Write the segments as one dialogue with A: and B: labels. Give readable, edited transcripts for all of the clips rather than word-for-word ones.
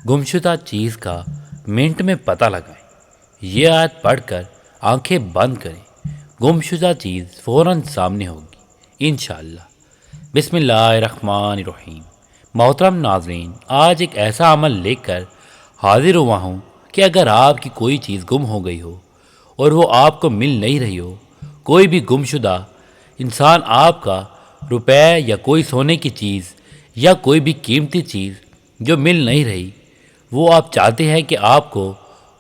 A: گمشدہ چیز کا منٹ میں پتہ لگائیں۔ یہ آیت پڑھ کر آنکھیں بند کریں، گمشدہ چیز فوراً سامنے ہوگی انشاءاللہ۔ بسم اللہ الرحمن الرحیم۔ محترم ناظرین، آج ایک ایسا عمل لے کر حاضر ہوا ہوں کہ اگر آپ کی کوئی چیز گم ہو گئی ہو اور وہ آپ کو مل نہیں رہی ہو، کوئی بھی گمشدہ انسان آپ کا روپے یا کوئی سونے کی چیز یا کوئی بھی قیمتی چیز جو مل نہیں رہی، وہ آپ چاہتے ہیں کہ آپ کو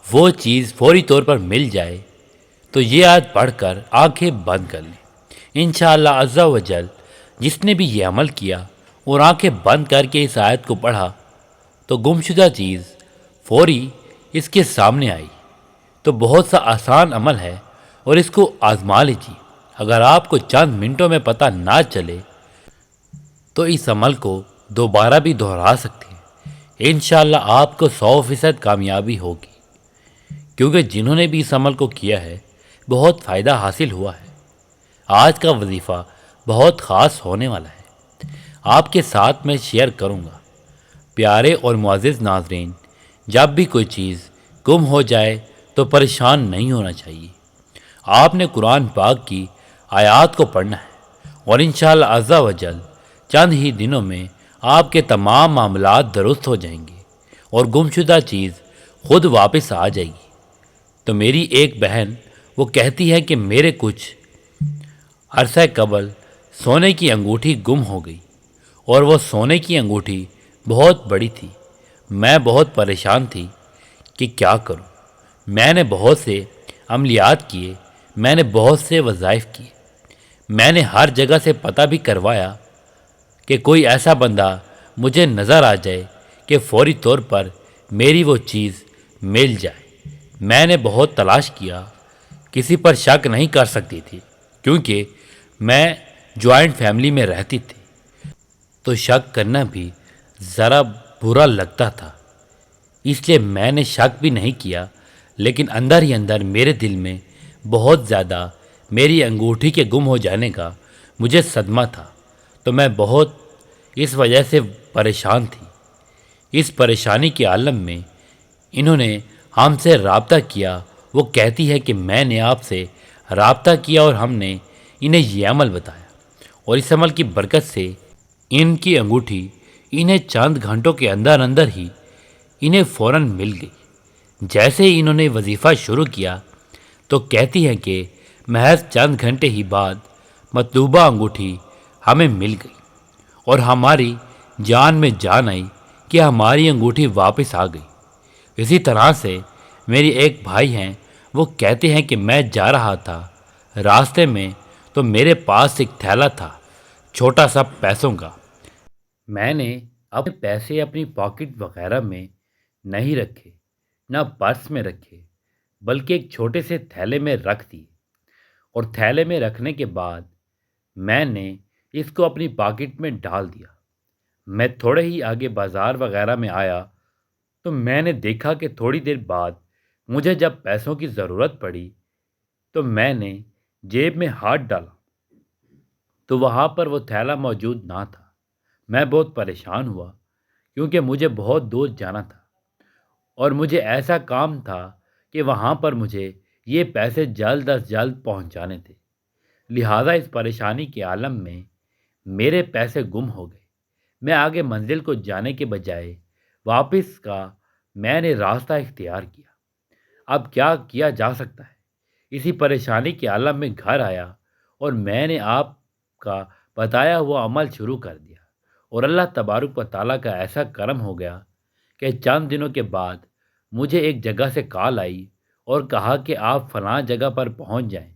A: وہ چیز فوری طور پر مل جائے، تو یہ آیت پڑھ کر آنکھیں بند کر لیں انشاءاللہ عز و جل۔ جس نے بھی یہ عمل کیا اور آنکھیں بند کر کے اس آیت کو پڑھا تو گمشدہ چیز فوری اس کے سامنے آئی۔ تو بہت سا آسان عمل ہے اور اس کو آزما لیجیے۔ اگر آپ کو چند منٹوں میں پتہ نہ چلے تو اس عمل کو دوبارہ بھی دہرا سکتے ہیں، انشاءاللہ آپ کو 100% کامیابی ہوگی، کیونکہ جنہوں نے بھی اس عمل کو کیا ہے بہت فائدہ حاصل ہوا ہے۔ آج کا وظیفہ بہت خاص ہونے والا ہے، آپ کے ساتھ میں شیئر کروں گا۔ پیارے اور معزز ناظرین، جب بھی کوئی چیز گم ہو جائے تو پریشان نہیں ہونا چاہیے۔ آپ نے قرآن پاک کی آیات کو پڑھنا ہے اور انشاءاللہ عز و جل چند ہی دنوں میں آپ کے تمام معاملات درست ہو جائیں گے اور گمشدہ چیز خود واپس آ جائے گی۔ تو میری ایک بہن وہ کہتی ہے کہ میرے کچھ عرصہ قبل سونے کی انگوٹھی گم ہو گئی، اور وہ سونے کی انگوٹھی بہت بڑی تھی۔ میں بہت پریشان تھی کہ کیا کروں۔ میں نے بہت سے عملیات کیے، میں نے بہت سے وظائف کیے، میں نے ہر جگہ سے پتہ بھی کروایا کہ کوئی ایسا بندہ مجھے نظر آ جائے کہ فوری طور پر میری وہ چیز مل جائے۔ میں نے بہت تلاش کیا، کسی پر شک نہیں کر سکتی تھی، کیونکہ میں جوائنٹ فیملی میں رہتی تھی، تو شک کرنا بھی ذرا برا لگتا تھا، اس لیے میں نے شک بھی نہیں کیا۔ لیکن اندر ہی اندر میرے دل میں بہت زیادہ میری انگوٹھی کے گم ہو جانے کا مجھے صدمہ تھا، تو میں بہت اس وجہ سے پریشان تھی۔ اس پریشانی کے عالم میں انہوں نے ہم سے رابطہ کیا۔ وہ کہتی ہے کہ میں نے آپ سے رابطہ کیا اور ہم نے انہیں یہ عمل بتایا، اور اس عمل کی برکت سے ان کی انگوٹھی انہیں چند گھنٹوں کے اندر اندر ہی انہیں فوراً مل گئی۔ جیسے ہی انہوں نے وظیفہ شروع کیا تو کہتی ہیں کہ محض چند گھنٹے ہی بعد مطلوبہ انگوٹھی ہمیں مل گئی اور ہماری جان میں جان آئی کہ ہماری انگوٹھی واپس آ گئی۔ اسی طرح سے میری ایک بھائی ہیں، وہ کہتے ہیں کہ میں جا رہا تھا راستے میں تو میرے پاس ایک تھیلا تھا چھوٹا سا پیسوں کا۔ میں نے اپنے پیسے اپنی پاکٹ وغیرہ میں نہیں رکھے، نہ پرس میں رکھے، بلکہ ایک چھوٹے سے تھیلے میں رکھ دیے، اور تھیلے میں رکھنے کے بعد میں نے اس کو اپنی پاکٹ میں ڈال دیا۔ میں تھوڑے ہی آگے بازار وغیرہ میں آیا تو میں نے دیکھا کہ تھوڑی دیر بعد مجھے جب پیسوں کی ضرورت پڑی تو میں نے جیب میں ہاتھ ڈالا تو وہاں پر وہ تھیلا موجود نہ تھا۔ میں بہت پریشان ہوا، کیونکہ مجھے بہت دور جانا تھا اور مجھے ایسا کام تھا کہ وہاں پر مجھے یہ پیسے جلد از جلد پہنچانے تھے۔ لہٰذا اس پریشانی کے عالم میں میرے پیسے گم ہو گئے۔ میں آگے منزل کو جانے کے بجائے واپس کا میں نے راستہ اختیار کیا۔ اب کیا کیا جا سکتا ہے؟ اسی پریشانی کے عالم میں گھر آیا اور میں نے آپ کا بتایا ہوا عمل شروع کر دیا، اور اللہ تبارک و تعالیٰ کا ایسا کرم ہو گیا کہ چند دنوں کے بعد مجھے ایک جگہ سے کال آئی اور کہا کہ آپ فلاں جگہ پر پہنچ جائیں،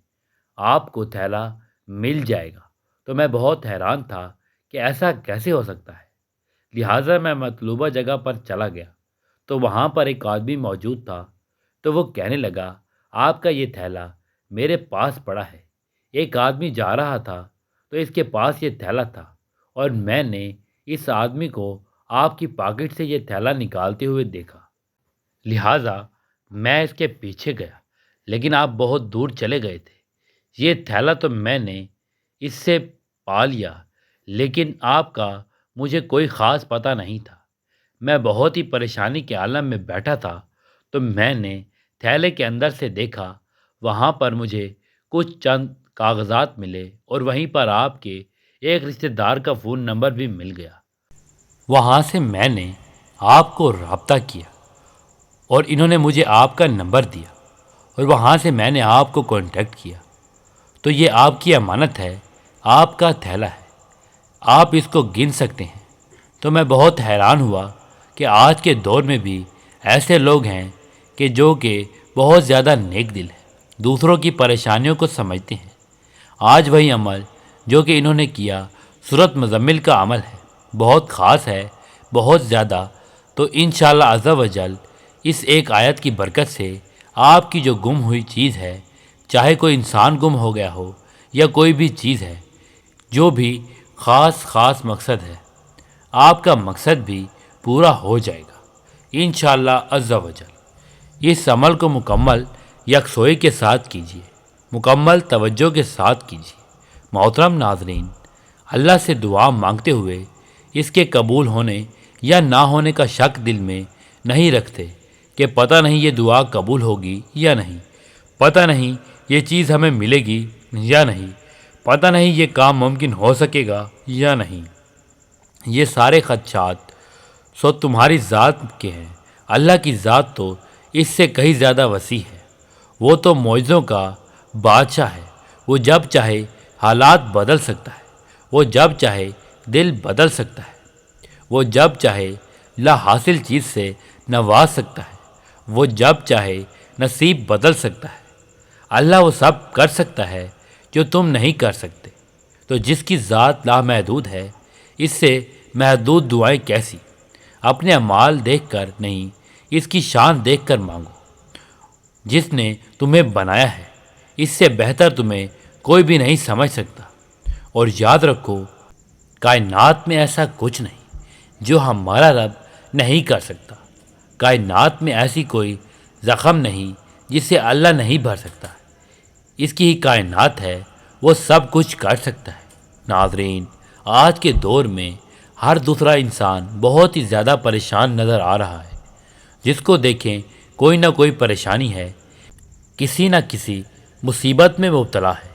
A: آپ کو تھیلا مل جائے گا۔ تو میں بہت حیران تھا کہ ایسا کیسے ہو سکتا ہے۔ لہٰذا میں مطلوبہ جگہ پر چلا گیا تو وہاں پر ایک آدمی موجود تھا، تو وہ کہنے لگا آپ کا یہ تھیلا میرے پاس پڑا ہے۔ ایک آدمی جا رہا تھا تو اس کے پاس یہ تھیلا تھا، اور میں نے اس آدمی کو آپ کی پاکٹ سے یہ تھیلا نکالتے ہوئے دیکھا، لہٰذا میں اس کے پیچھے گیا، لیکن آپ بہت دور چلے گئے تھے۔ یہ تھیلا تو میں نے اس سے پا لیا، لیکن آپ کا مجھے کوئی خاص پتہ نہیں تھا۔ میں بہت ہی پریشانی کے عالم میں بیٹھا تھا تو میں نے تھیلے کے اندر سے دیکھا، وہاں پر مجھے کچھ چند کاغذات ملے اور وہیں پر آپ کے ایک رشتہ دار کا فون نمبر بھی مل گیا۔ وہاں سے میں نے آپ کو رابطہ کیا اور انہوں نے مجھے آپ کا نمبر دیا اور وہاں سے میں نے آپ کو کانٹیکٹ کیا۔ تو یہ آپ کی امانت ہے، آپ کا تھیلا ہے، آپ اس کو گن سکتے ہیں۔ تو میں بہت حیران ہوا کہ آج کے دور میں بھی ایسے لوگ ہیں کہ بہت زیادہ نیک دل ہیں، دوسروں کی پریشانیوں کو سمجھتے ہیں۔ آج وہی عمل جو کہ انہوں نے کیا سورۃ مزمل کا عمل ہے، بہت خاص ہے، بہت زیادہ۔ تو انشاءاللہ عز و جل اس ایک آیت کی برکت سے آپ کی جو گم ہوئی چیز ہے، چاہے کوئی انسان گم ہو گیا ہو یا کوئی بھی چیز ہے، جو بھی خاص مقصد ہے، آپ کا مقصد بھی پورا ہو جائے گا انشاءاللہ عز و جل۔ اس عمل کو مکمل یکسوئی کے ساتھ کیجیے، مکمل توجہ کے ساتھ کیجیے۔ محترم ناظرین، اللہ سے دعا مانگتے ہوئے اس کے قبول ہونے یا نہ ہونے کا شک دل میں نہیں رکھتے کہ پتہ نہیں یہ دعا قبول ہوگی یا نہیں، پتہ نہیں یہ چیز ہمیں ملے گی یا نہیں، پتہ نہیں یہ کام ممکن ہو سکے گا یا نہیں۔ یہ سارے خدشات سو تمہاری ذات کے ہیں، اللہ کی ذات تو اس سے کہیں زیادہ وسیع ہے۔ وہ تو معجزوں کا بادشاہ ہے، وہ جب چاہے حالات بدل سکتا ہے، وہ جب چاہے دل بدل سکتا ہے، وہ جب چاہے لا حاصل چیز سے نواز سکتا ہے، وہ جب چاہے نصیب بدل سکتا ہے۔ اللہ وہ سب کر سکتا ہے جو تم نہیں کر سکتے۔ تو جس کی ذات لامحدود ہے، اس سے محدود دعائیں کیسی؟ اپنے اعمال دیکھ کر نہیں، اس کی شان دیکھ کر مانگو۔ جس نے تمہیں بنایا ہے، اس سے بہتر تمہیں کوئی بھی نہیں سمجھ سکتا۔ اور یاد رکھو، کائنات میں ایسا کچھ نہیں جو ہمارا رب نہیں کر سکتا۔ کائنات میں ایسی کوئی زخم نہیں جسے اللہ نہیں بھر سکتا۔ اس کی ہی کائنات ہے، وہ سب کچھ کر سکتا ہے۔ ناظرین، آج کے دور میں ہر دوسرا انسان بہت ہی زیادہ پریشان نظر آ رہا ہے۔ جس کو دیکھیں کوئی نہ کوئی پریشانی ہے، کسی نہ کسی مصیبت میں مبتلا ہے،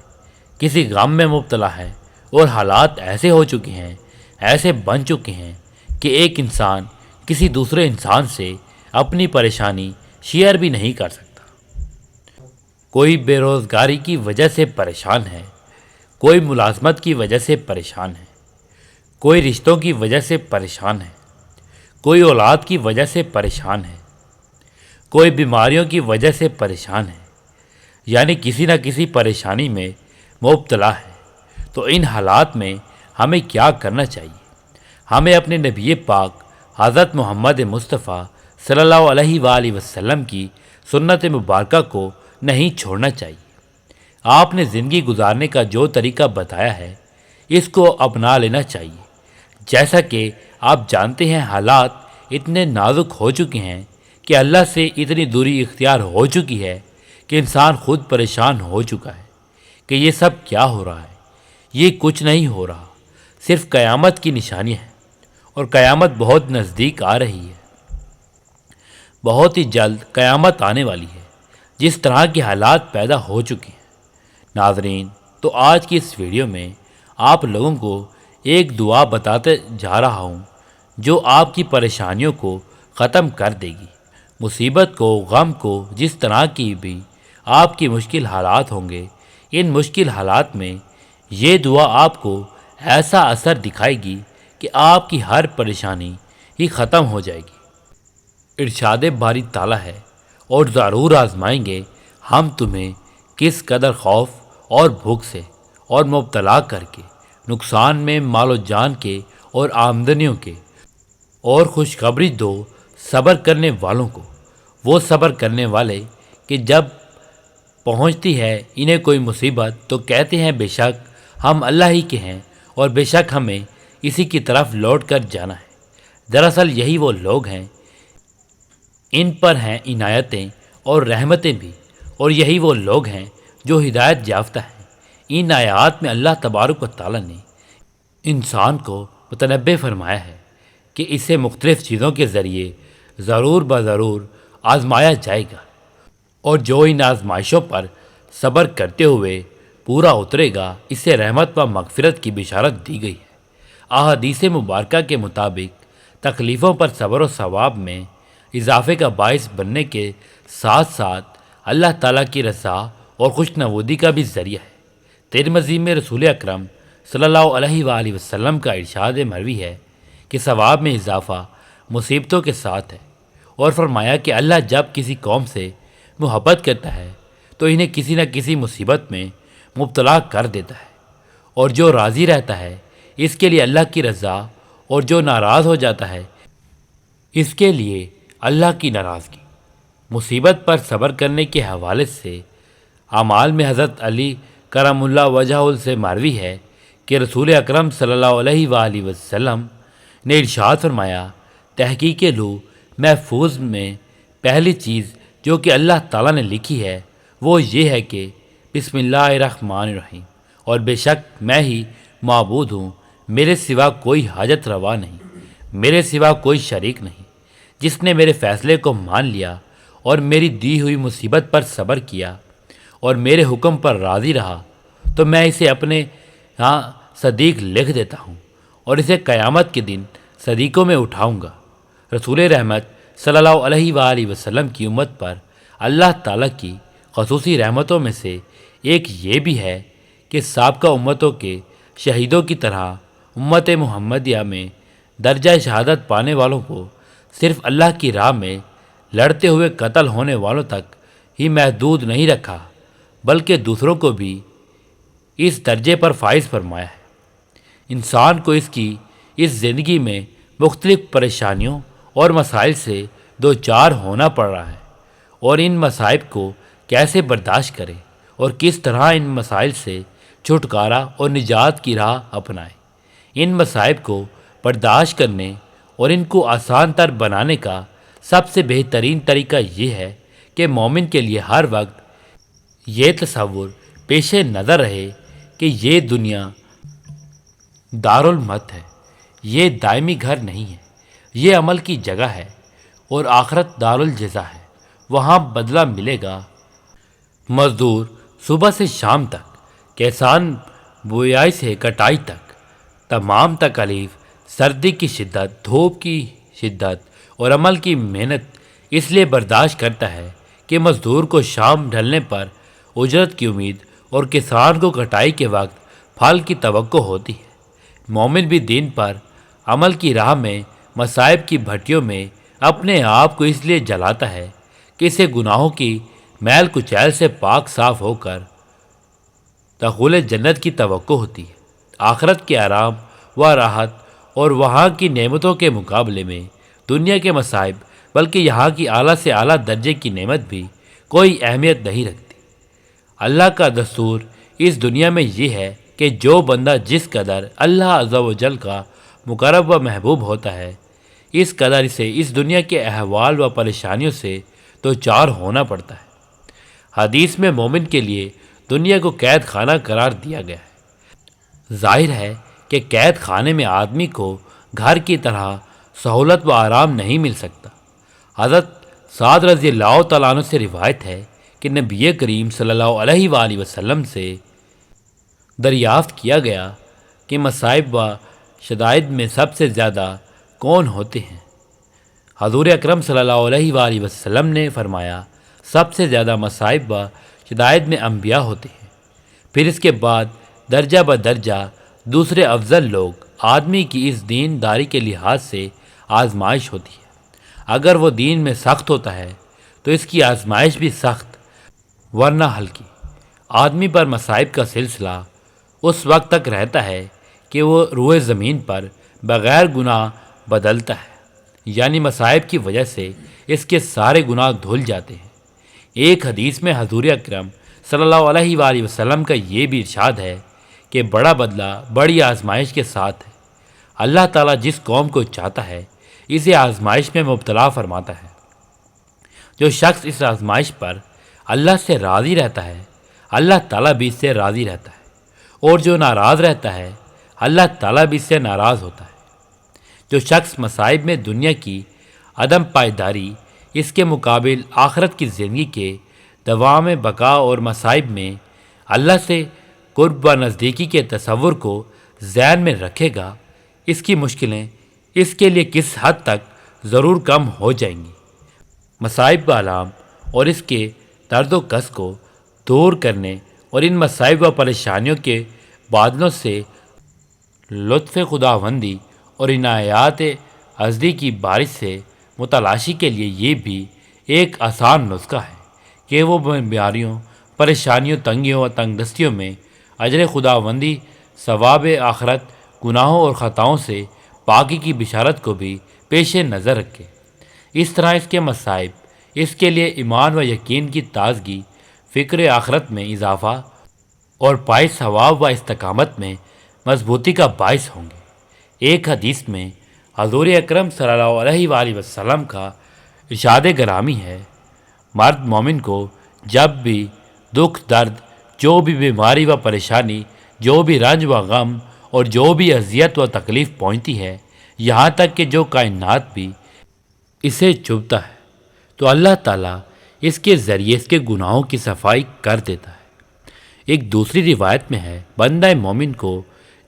A: کسی غم میں مبتلا ہے، اور حالات ایسے ہو چکے ہیں، ایسے بن چکے ہیں کہ ایک انسان کسی دوسرے انسان سے اپنی پریشانی شیئر بھی نہیں کر سکتا۔ کوئی بے روزگاری کی وجہ سے پریشان ہے، کوئی ملازمت کی وجہ سے پریشان ہے، کوئی رشتوں کی وجہ سے پریشان ہے، کوئی اولاد کی وجہ سے پریشان ہے، کوئی بیماریوں کی وجہ سے پریشان ہے، یعنی کسی نہ کسی پریشانی میں مبتلا ہے۔ تو ان حالات میں ہمیں کیا کرنا چاہیے؟ ہمیں اپنے نبی پاک حضرت محمد مصطفیٰ صلی اللہ علیہ وآلہ وسلم کی سنت مبارکہ کو نہیں چھوڑنا چاہیے۔ آپ نے زندگی گزارنے کا جو طریقہ بتایا ہے، اس کو اپنا لینا چاہیے۔ جیسا کہ آپ جانتے ہیں، حالات اتنے نازک ہو چکے ہیں کہ اللہ سے اتنی دوری اختیار ہو چکی ہے کہ انسان خود پریشان ہو چکا ہے کہ یہ سب کیا ہو رہا ہے۔ یہ کچھ نہیں ہو رہا، صرف قیامت کی نشانی ہے، اور قیامت بہت نزدیک آ رہی ہے۔ بہت ہی جلد قیامت آنے والی ہے، جس طرح کے حالات پیدا ہو چکے ہیں۔ ناظرین، تو آج کی اس ویڈیو میں آپ لوگوں کو ایک دعا بتاتے جا رہا ہوں جو آپ کی پریشانیوں کو ختم کر دے گی۔ مصیبت کو، غم کو، جس طرح کی بھی آپ کی مشکل حالات ہوں گے، ان مشکل حالات میں یہ دعا آپ کو ایسا اثر دکھائے گی کہ آپ کی ہر پریشانی ہی ختم ہو جائے گی۔ ارشاد باری تعالیٰ ہے، اور ضرور آزمائیں گے ہم تمہیں کس قدر خوف اور بھوک سے اور مبتلا کر کے، نقصان میں مال و جان کے اور آمدنیوں کے، اور خوشخبری دو صبر کرنے والوں کو۔ وہ صبر کرنے والے کہ جب پہنچتی ہے انہیں کوئی مصیبت تو کہتے ہیں بے شک ہم اللہ ہی کے ہیں، اور بے شک ہمیں اسی کی طرف لوٹ کر جانا ہے۔ دراصل یہی وہ لوگ ہیں، ان پر ہیں عنایتیں اور رحمتیں بھی، اور یہی وہ لوگ ہیں جو ہدایت یافتہ ہیں۔ ان آیات میں اللہ تبارک و تعالیٰ نے انسان کو متنبع فرمایا ہے کہ اسے مختلف چیزوں کے ذریعے ضرور بضرور آزمایا جائے گا، اور جو ان آزمائشوں پر صبر کرتے ہوئے پورا اترے گا اسے رحمت و مغفرت کی بشارت دی گئی ہے۔ احادیث مبارکہ کے مطابق تکلیفوں پر صبر و ثواب میں اضافے کا باعث بننے کے ساتھ ساتھ اللہ تعالیٰ کی رضا اور خوشنودی کا بھی ذریعہ ہے۔ ترمذی میں رسول اکرم صلی اللہ علیہ وآلہ وسلم کا ارشاد مروی ہے کہ ثواب میں اضافہ مصیبتوں کے ساتھ ہے، اور فرمایا کہ اللہ جب کسی قوم سے محبت کرتا ہے تو انہیں کسی نہ کسی مصیبت میں مبتلا کر دیتا ہے، اور جو راضی رہتا ہے اس کے لیے اللہ کی رضا، اور جو ناراض ہو جاتا ہے اس کے لیے اللہ کی ناراضگی۔ مصیبت پر صبر کرنے کے حوالے سے اعمال میں حضرت علی کرم اللہ وجہ سے مروی ہے کہ رسول اکرم صلی اللہ علیہ وآلہ وسلم نے ارشاد فرمایا، تحقیق لو محفوظ میں پہلی چیز جو کہ اللہ تعالیٰ نے لکھی ہے وہ یہ ہے کہ بسم اللہ الرحمن الرحیم، اور بے شک میں ہی معبود ہوں، میرے سوا کوئی حاجت روا نہیں، میرے سوا کوئی شریک نہیں۔ جس نے میرے فیصلے کو مان لیا اور میری دی ہوئی مصیبت پر صبر کیا اور میرے حکم پر راضی رہا تو میں اسے اپنے ہاں صدیق لکھ دیتا ہوں، اور اسے قیامت کے دن صدیقوں میں اٹھاؤں گا۔ رسول رحمت صلی اللہ علیہ وآلہ وسلم کی امت پر اللہ تعالیٰ کی خصوصی رحمتوں میں سے ایک یہ بھی ہے کہ سابقہ امتوں کے شہیدوں کی طرح امت محمدیہ میں درجہ شہادت پانے والوں کو صرف اللہ کی راہ میں لڑتے ہوئے قتل ہونے والوں تک ہی محدود نہیں رکھا، بلکہ دوسروں کو بھی اس درجے پر فائز فرمایا ہے۔ انسان کو اس زندگی میں مختلف پریشانیوں اور مسائل سے دوچار ہونا پڑ رہا ہے، اور ان مصائب کو کیسے برداشت کرے اور کس طرح ان مسائل سے چھٹکارا اور نجات کی راہ اپنائے۔ ان مصائب کو برداشت کرنے اور ان کو آسان تر بنانے کا سب سے بہترین طریقہ یہ ہے کہ مومن کے لیے ہر وقت یہ تصور پیش نظر رہے کہ یہ دنیا دارالموت ہے، یہ دائمی گھر نہیں ہے، یہ عمل کی جگہ ہے، اور آخرت دارالجزا ہے، وہاں بدلہ ملے گا۔ مزدور صبح سے شام تک، کسان بویائی سے کٹائی تک، تمام تکالیف، سردی کی شدت، دھوپ کی شدت اور عمل کی محنت اس لیے برداشت کرتا ہے کہ مزدور کو شام ڈھلنے پر اجرت کی امید اور کسان کو کٹائی کے وقت پھل کی توقع ہوتی ہے۔ مومن بھی دین پر عمل کی راہ میں مصائب کی بھٹیوں میں اپنے آپ کو اس لیے جلاتا ہے کہ اسے گناہوں کی میل کچیل سے پاک صاف ہو کر دخول جنت کی توقع ہوتی ہے۔ آخرت کے آرام و راحت اور وہاں کی نعمتوں کے مقابلے میں دنیا کے مصائب، بلکہ یہاں کی اعلیٰ سے اعلیٰ درجے کی نعمت بھی کوئی اہمیت نہیں رکھتی۔ اللہ کا دستور اس دنیا میں یہ ہے کہ جو بندہ جس قدر اللہ عز و جل کا مقرب و محبوب ہوتا ہے اس قدر اسے اس دنیا کے احوال و پریشانیوں سے دوچار ہونا پڑتا ہے۔ حدیث میں مومن کے لیے دنیا کو قید خانہ قرار دیا گیا ہے۔ ظاہر ہے کہ قید خانے میں آدمی کو گھر کی طرح سہولت و آرام نہیں مل سکتا۔ حضرت سعد رضی اللہ تعالیٰ عنہ سے روایت ہے کہ نبی کریم صلی اللہ علیہ وآلہ وسلم سے دریافت کیا گیا کہ مصائب و شدائد میں سب سے زیادہ کون ہوتے ہیں؟ حضور اکرم صلی اللہ علیہ وآلہ وسلم نے فرمایا، سب سے زیادہ مصائب و شدائد میں انبیاء ہوتے ہیں، پھر اس کے بعد درجہ بدرجہ دوسرے افضل لوگ۔ آدمی کی اس دین داری کے لحاظ سے آزمائش ہوتی ہے۔ اگر وہ دین میں سخت ہوتا ہے تو اس کی آزمائش بھی سخت ورنہ ہلکی۔ آدمی پر مصائب کا سلسلہ اس وقت تک رہتا ہے کہ وہ روئے زمین پر بغیر گناہ بدلتا ہے، یعنی مصائب کی وجہ سے اس کے سارے گناہ دھل جاتے ہیں۔ ایک حدیث میں حضور اکرم صلی اللہ علیہ وآلہ وسلم کا یہ بھی ارشاد ہے کہ بڑا بدلہ بڑی آزمائش کے ساتھ ہے۔ اللہ تعالیٰ جس قوم کو چاہتا ہے اسے آزمائش میں مبتلا فرماتا ہے۔ جو شخص اس آزمائش پر اللہ سے راضی رہتا ہے اللہ تعالیٰ بھی اس سے راضی رہتا ہے، اور جو ناراض رہتا ہے اللہ تعالیٰ بھی اس سے ناراض ہوتا ہے۔ جو شخص مصائب میں دنیا کی عدم پائیداری، اس کے مقابل آخرت کی زندگی کے دوام بقا اور مصائب میں اللہ سے قرب و نزدیکی کے تصور کو ذہن میں رکھے گا، اس کی مشکلیں اس کے لیے کس حد تک ضرور کم ہو جائیں گی۔ مصائب کا عالم اور اس کے درد و کس کو دور کرنے اور ان مصائب و پریشانیوں کے بادلوں سے لطف خداوندی اور عنایات ازلی کی بارش سے متلاشی کے لیے یہ بھی ایک آسان نسخہ ہے کہ وہ بیماریوں، پریشانیوں، تنگیوں اور تنگ دستیوں میں اجر خداوندی، ثواب آخرت، گناہوں اور خطاؤں سے پاکی کی بشارت کو بھی پیش نظر رکھے۔ اس طرح اس کے مصائب اس کے لیے ایمان و یقین کی تازگی، فکر آخرت میں اضافہ اور پائے ثواب و استقامت میں مضبوطی کا باعث ہوں گے۔ ایک حدیث میں حضور اکرم صلی اللہ علیہ وآلہ وسلم کا ارشاد گرامی ہے، مرد مومن کو جب بھی دکھ درد، جو بھی بیماری و پریشانی، جو بھی رنج و غم اور جو بھی اذیت و تکلیف پہنچتی ہے، یہاں تک کہ جو کائنات بھی اسے چبھتا ہے، تو اللہ تعالیٰ اس کے ذریعے اس کے گناہوں کی صفائی کر دیتا ہے۔ ایک دوسری روایت میں ہے، بندہ مومن کو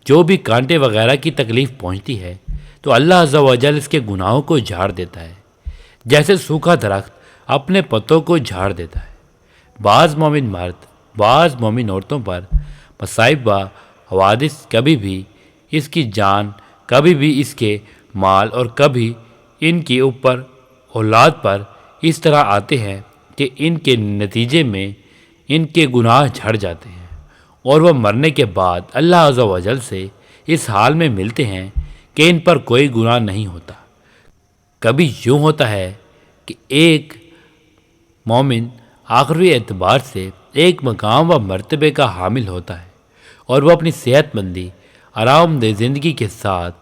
A: جو بھی کانٹے وغیرہ کی تکلیف پہنچتی ہے تو اللہ عز و جل اس کے گناہوں کو جھاڑ دیتا ہے، جیسے سوکھا درخت اپنے پتوں کو جھاڑ دیتا ہے۔ بعض مومن مرد، بعض مومن عورتوں پر مصائب و حوادث کبھی بھی اس کی جان، کبھی بھی اس کے مال اور کبھی ان کے اوپر اولاد پر اس طرح آتے ہیں کہ ان کے نتیجے میں ان کے گناہ جھڑ جاتے ہیں اور وہ مرنے کے بعد اللہ عز و جل سے اس حال میں ملتے ہیں کہ ان پر کوئی گناہ نہیں ہوتا۔ کبھی یوں ہوتا ہے کہ ایک مومن آخری اعتبار سے ایک مقام و مرتبے کا حامل ہوتا ہے اور وہ اپنی صحت مندی، آرام دہ زندگی کے ساتھ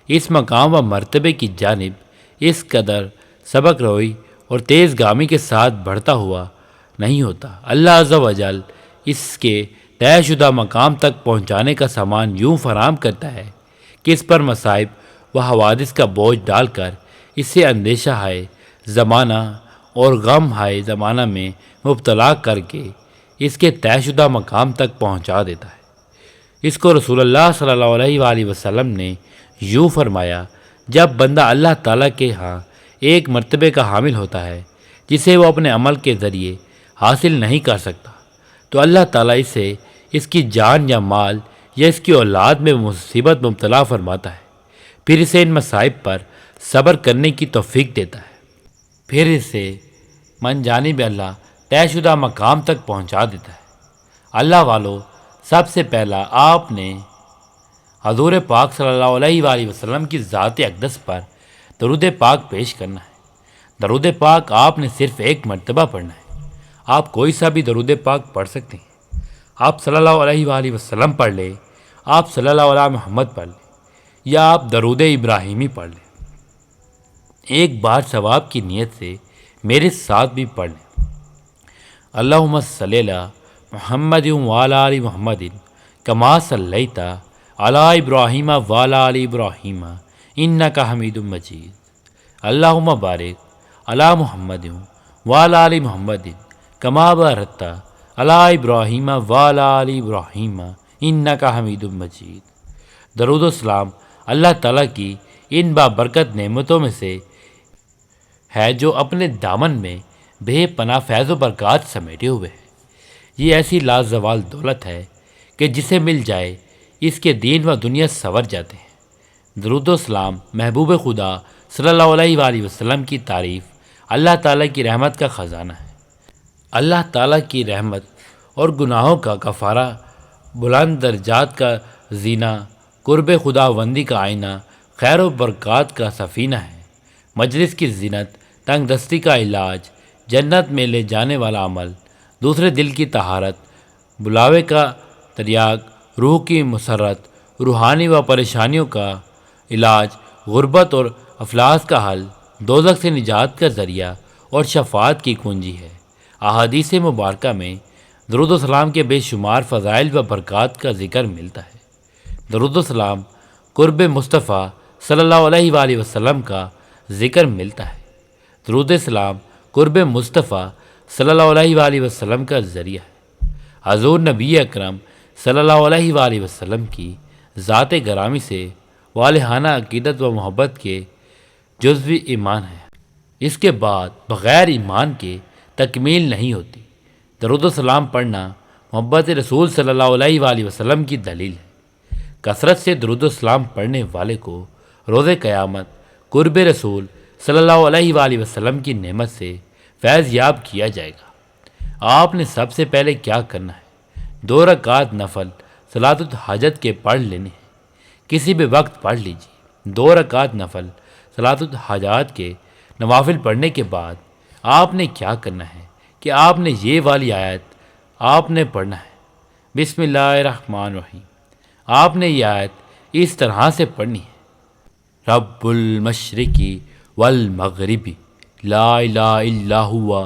A: اس مقام و مرتبے کی جانب اس قدر سبق روئی اور تیز گامی کے ساتھ بڑھتا ہوا نہیں ہوتا۔ اللہ عز و جل اس کے طے شدہ مقام تک پہنچانے کا سامان یوں فراہم کرتا ہے کہ اس پر مصائب و حوادث کا بوجھ ڈال کر اسے اندیشہ ہائے زمانہ اور غم ہائے زمانہ میں مبتلا کر کے اس کے طے شدہ مقام تک پہنچا دیتا ہے۔ اس کو رسول اللہ صلی اللہ علیہ وآلہ وسلم نے یوں فرمایا، جب بندہ اللہ تعالیٰ کے ہاں ایک مرتبے کا حامل ہوتا ہے جسے وہ اپنے عمل کے ذریعے حاصل نہیں کر سکتا، تو اللہ تعالیٰ اسے اس کی جان یا مال یا اس کی اولاد میں مصیبت مبتلا فرماتا ہے، پھر اسے ان مصائب پر صبر کرنے کی توفیق دیتا ہے، پھر اسے من جانب اللہ طے شدہ مقام تک پہنچا دیتا ہے۔ اللہ والو، سب سے پہلا آپ نے حضور پاک صلی اللہ علیہ وآلہ وسلم کی ذات اقدس پر درود پاک پیش کرنا ہے۔ درود پاک آپ نے صرف ایک مرتبہ پڑھنا ہے۔ آپ کوئی سا بھی درود پاک پڑھ سکتے ہیں۔ آپ صلی اللہ علیہ وآلہ وسلم پڑھ لیں، آپ صلی اللہ علیہ محمد پڑھ لیں، یا آپ درود ابراہیمی پڑھ لیں۔ ایک بار ثواب کی نیت سے میرے ساتھ بھی پڑھ لیں۔ اللہم صلی علی محمد وعلی آل محمد کما صلیت علی ابراہیم وعلی آل ابراہیم انک حمید مجید۔ اللہم بارک علی محمد وعلی آل محمد کما بارکت علی ابراہیم وعلی آل ابراہیم انک حمید مجید۔ درود و سلام اللہ تعالیٰ کی ان بابرکت نعمتوں میں سے ہے جو اپنے دامن میں بے پناہ فیض و برکات سمیٹے ہوئے ہے۔ یہ ایسی لازوال دولت ہے کہ جسے مل جائے اس کے دین و دنیا سنور جاتے ہیں۔ درود و سلام محبوب خدا صلی اللہ علیہ وآلہ وسلم کی تعریف اللہ تعالیٰ کی رحمت کا خزانہ ہے۔ اللہ تعالیٰ کی رحمت اور گناہوں کا کفارہ، بلند درجات کا زینہ، قرب خداوندی کا آئینہ، خیر و برکات کا سفینہ ہے، مجلس کی زینت، تنگ دستی کا علاج، جنت میں لے جانے والا عمل، دوسرے دل کی طہارت، بلاوے کا تریاق، روح کی مسرت، روحانی و پریشانیوں کا علاج، غربت اور افلاس کا حل، دوزخ سے نجات کا ذریعہ اور شفاعت کی کنجی ہے۔ احادیث مبارکہ میں درود و سلام کے بے شمار فضائل و برکات کا ذکر ملتا ہے۔ درود و سلام قرب مصطفیٰ صلی اللہ علیہ وآلہ وسلم کا ذکر ملتا ہے۔ درود سلام قرب مصطفیٰ صلی اللہ علیہ وآلہ وسلم کا ذریعہ ہے۔ حضور نبی اکرم صلی اللہ علیہ وآلہ وسلم کی ذات گرامی سے والہانہ عقیدت و محبت کے جزوی ایمان ہے۔ اس کے بعد بغیر ایمان کے تکمیل نہیں ہوتی۔ درود و سلام پڑھنا محبت رسول صلی اللہ علیہ وآلہ وسلم کی دلیل ہے۔ کثرت سے درود و سلام پڑھنے والے کو روز قیامت قرب رسول صلی اللہ علیہ وآلہ وسلم کی نعمت سے فیض یاب کیا جائے گا۔ آپ نے سب سے پہلے کیا کرنا ہے؟ 2 رکعت نفل صلاۃ الحاجت کے پڑھ لینے ہیں۔ کسی بھی وقت پڑھ لیجیے۔ 2 رکعت نفل صلاۃ الحاجات کے نوافل پڑھنے کے بعد آپ نے کیا کرنا ہے کہ آپ نے یہ والی آیت آپ نے پڑھنا ہے، بسم اللہ الرحمن الرحیم۔ آپ نے یہ آیت اس طرح سے پڑھنی ہے، رب المشرقی والمغربی لا الہ الا ہوا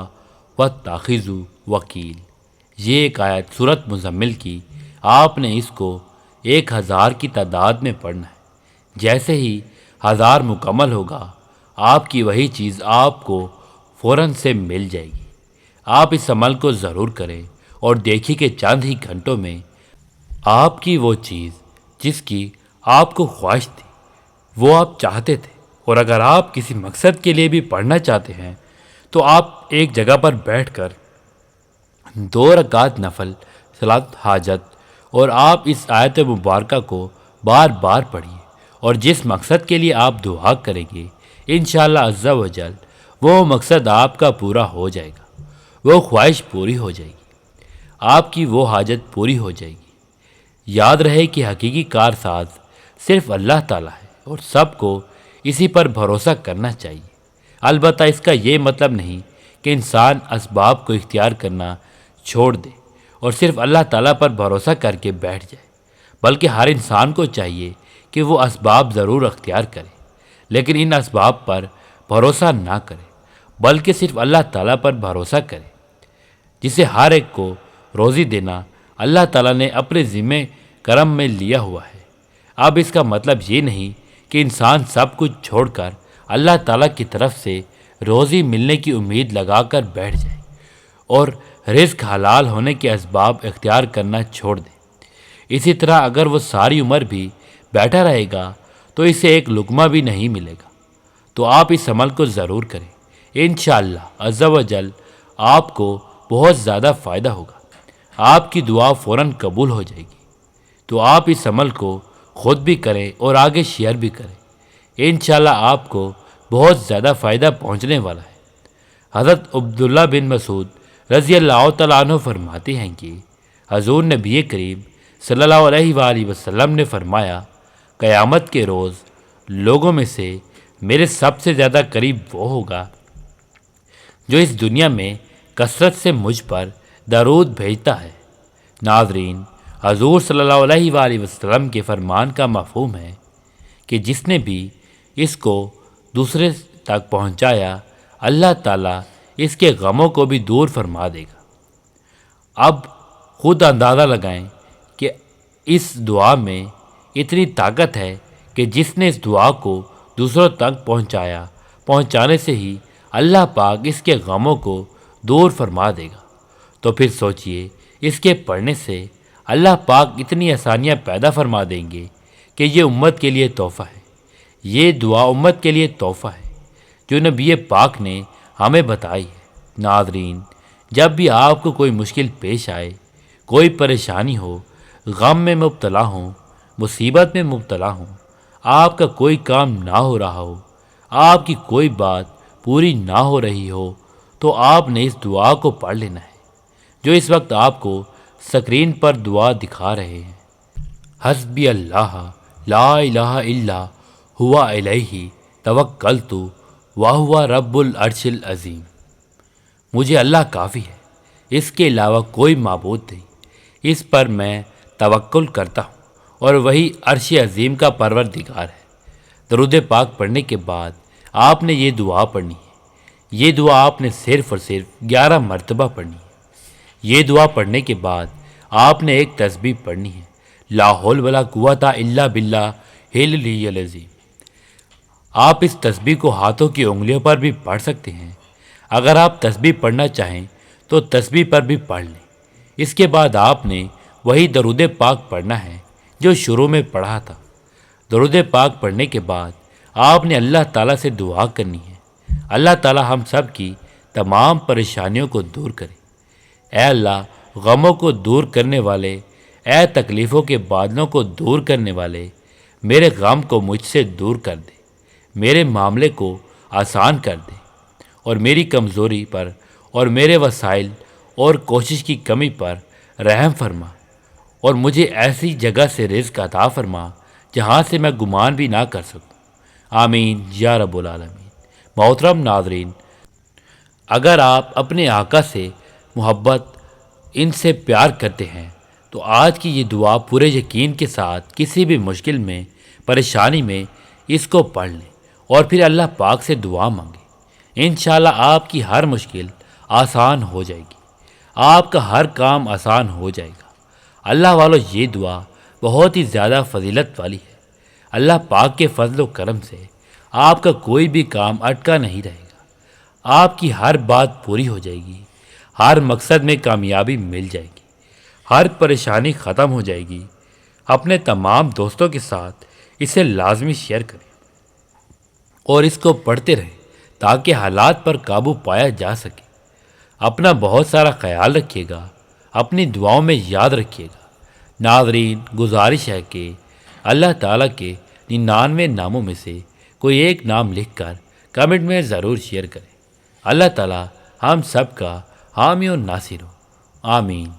A: واتخذوا وکیل۔ یہ ایک آیت سورۃ مزمل کی آپ نے اس کو 1000 کی تعداد میں پڑھنا ہے۔ جیسے ہی 1000 مکمل ہوگا آپ کی وہی چیز آپ کو فوراً سے مل جائے گی۔ آپ اس عمل کو ضرور کریں اور دیکھیے کہ چند ہی گھنٹوں میں آپ کی وہ چیز جس کی آپ کو خواہش تھی، وہ آپ چاہتے تھے، اور اگر آپ کسی مقصد کے لیے بھی پڑھنا چاہتے ہیں تو آپ ایک جگہ پر بیٹھ کر 2 رکعت نفل صلاۃ حاجت اور آپ اس آیت مبارکہ کو بار بار پڑھیے، اور جس مقصد کے لیے آپ دعا کریں گے انشاءاللہ عز و جل وہ مقصد آپ کا پورا ہو جائے گا، وہ خواہش پوری ہو جائے گی، آپ کی وہ حاجت پوری ہو جائے گی۔ یاد رہے کہ حقیقی کارساز صرف اللہ تعالیٰ ہے اور سب کو اسی پر بھروسہ کرنا چاہیے۔ البتہ اس کا یہ مطلب نہیں کہ انسان اسباب کو اختیار کرنا چھوڑ دے اور صرف اللہ تعالیٰ پر بھروسہ کر کے بیٹھ جائے، بلکہ ہر انسان کو چاہیے کہ وہ اسباب ضرور اختیار کرے، لیکن ان اسباب پر بھروسہ نہ کرے، بلکہ صرف اللہ تعالیٰ پر بھروسہ کرے، جسے ہر ایک کو روزی دینا اللہ تعالیٰ نے اپنے ذمہ کرم میں لیا ہوا ہے۔ اب اس کا مطلب یہ نہیں کہ انسان سب کچھ چھوڑ کر اللہ تعالیٰ کی طرف سے روزی ملنے کی امید لگا کر بیٹھ جائے اور رزق حلال ہونے کے اسباب اختیار کرنا چھوڑ دے۔ اسی طرح اگر وہ ساری عمر بھی بیٹھا رہے گا تو اسے ایک لقمہ بھی نہیں ملے گا۔ تو آپ اس عمل کو ضرور کریں، انشاءاللہ عز و جل آپ کو بہت زیادہ فائدہ ہوگا، آپ کی دعا فوراً قبول ہو جائے گی۔ تو آپ اس عمل کو خود بھی کریں اور آگے شیئر بھی کریں، انشاءاللہ آپ کو بہت زیادہ فائدہ پہنچنے والا ہے۔ حضرت عبداللہ بن مسعود رضی اللہ تعالیٰ عنہ فرماتے ہیں کہ حضور نبی کریم صلی اللہ علیہ وآلہ وسلم نے فرمایا، قیامت کے روز لوگوں میں سے میرے سب سے زیادہ قریب وہ ہوگا جو اس دنیا میں کثرت سے مجھ پر درود بھیجتا ہے۔ ناظرین، حضور صلی اللہ علیہ وآلہ وسلم کے فرمان کا مفہوم ہے کہ جس نے بھی اس کو دوسرے تک پہنچایا اللہ تعالیٰ اس کے غموں کو بھی دور فرما دے گا۔ اب خود اندازہ لگائیں کہ اس دعا میں اتنی طاقت ہے کہ جس نے اس دعا کو دوسروں تک پہنچانے سے ہی اللہ پاک اس کے غموں کو دور فرما دے گا۔ تو پھر سوچئے اس کے پڑھنے سے اللہ پاک اتنی آسانیاں پیدا فرما دیں گے کہ یہ امت کے لیے تحفہ ہے۔ یہ دعا امت کے لیے تحفہ ہے جو نبی پاک نے ہمیں بتائی ہے۔ ناظرین، جب بھی آپ کو کوئی مشکل پیش آئے، کوئی پریشانی ہو، غم میں مبتلا ہوں، مصیبت میں مبتلا ہوں، آپ کا کوئی کام نہ ہو رہا ہو، آپ کی کوئی بات پوری نہ ہو رہی ہو، تو آپ نے اس دعا کو پڑھ لینا ہے جو اس وقت آپ کو سکرین پر دعا دکھا رہے ہیں۔ حسبی اللہ لا الہ الا ہوا الیہ توکلت وہو رب العرش العظیم۔ مجھے اللہ کافی ہے، اس کے علاوہ کوئی معبود نہیں، اس پر میں توکل کرتا ہوں اور وہی عرش عظیم کا پروردگار ہے۔ درود پاک پڑھنے کے بعد آپ نے یہ دعا پڑھنی ہے۔ یہ دعا آپ نے صرف اور صرف 11 مرتبہ پڑھنی ہے۔ یہ دعا پڑھنے کے بعد آپ نے ایک تسبیح پڑھنی ہے، لا حول ولا قوت الا باللہ العلی العظیم۔ آپ اس تسبیح کو ہاتھوں کی انگلیوں پر بھی پڑھ سکتے ہیں۔ اگر آپ تسبیح پڑھنا چاہیں تو تسبیح پر بھی پڑھ لیں۔ اس کے بعد آپ نے وہی درود پاک پڑھنا ہے جو شروع میں پڑھا تھا۔ درود پاک پڑھنے کے بعد آپ نے اللہ تعالیٰ سے دعا کرنی ہے۔ اللہ تعالیٰ ہم سب کی تمام پریشانیوں کو دور کرے۔ اے اللہ، غموں کو دور کرنے والے، اے تکلیفوں کے بادلوں کو دور کرنے والے، میرے غم کو مجھ سے دور کر دے، میرے معاملے کو آسان کر دے، اور میری کمزوری پر اور میرے وسائل اور کوشش کی کمی پر رحم فرما، اور مجھے ایسی جگہ سے رزق عطا فرما جہاں سے میں گمان بھی نہ کر سکوں۔ آمین یا رب العالمین۔ محترم ناظرین، اگر آپ اپنے آقا سے محبت، ان سے پیار کرتے ہیں تو آج کی یہ دعا پورے یقین کے ساتھ کسی بھی مشکل میں، پریشانی میں اس کو پڑھ لیں اور پھر اللہ پاک سے دعا مانگیں۔ انشاءاللہ آپ کی ہر مشکل آسان ہو جائے گی، آپ کا ہر کام آسان ہو جائے گا۔ اللہ والو، یہ دعا بہت ہی زیادہ فضیلت والی ہے۔ اللہ پاک کے فضل و کرم سے آپ کا کوئی بھی کام اٹکا نہیں رہے گا، آپ کی ہر بات پوری ہو جائے گی، ہر مقصد میں کامیابی مل جائے گی، ہر پریشانی ختم ہو جائے گی۔ اپنے تمام دوستوں کے ساتھ اسے لازمی شیئر کریں اور اس کو پڑھتے رہیں تاکہ حالات پر قابو پایا جا سکے۔ اپنا بہت سارا خیال رکھیے گا، اپنی دعاؤں میں یاد رکھیے گا۔ ناظرین، گزارش ہے کہ اللہ تعالیٰ کے 99 ناموں میں سے کوئی ایک نام لکھ کر کمنٹ میں ضرور شیئر کریں۔ اللہ تعالیٰ ہم سب کا حامی و ناصر ہو، آمین۔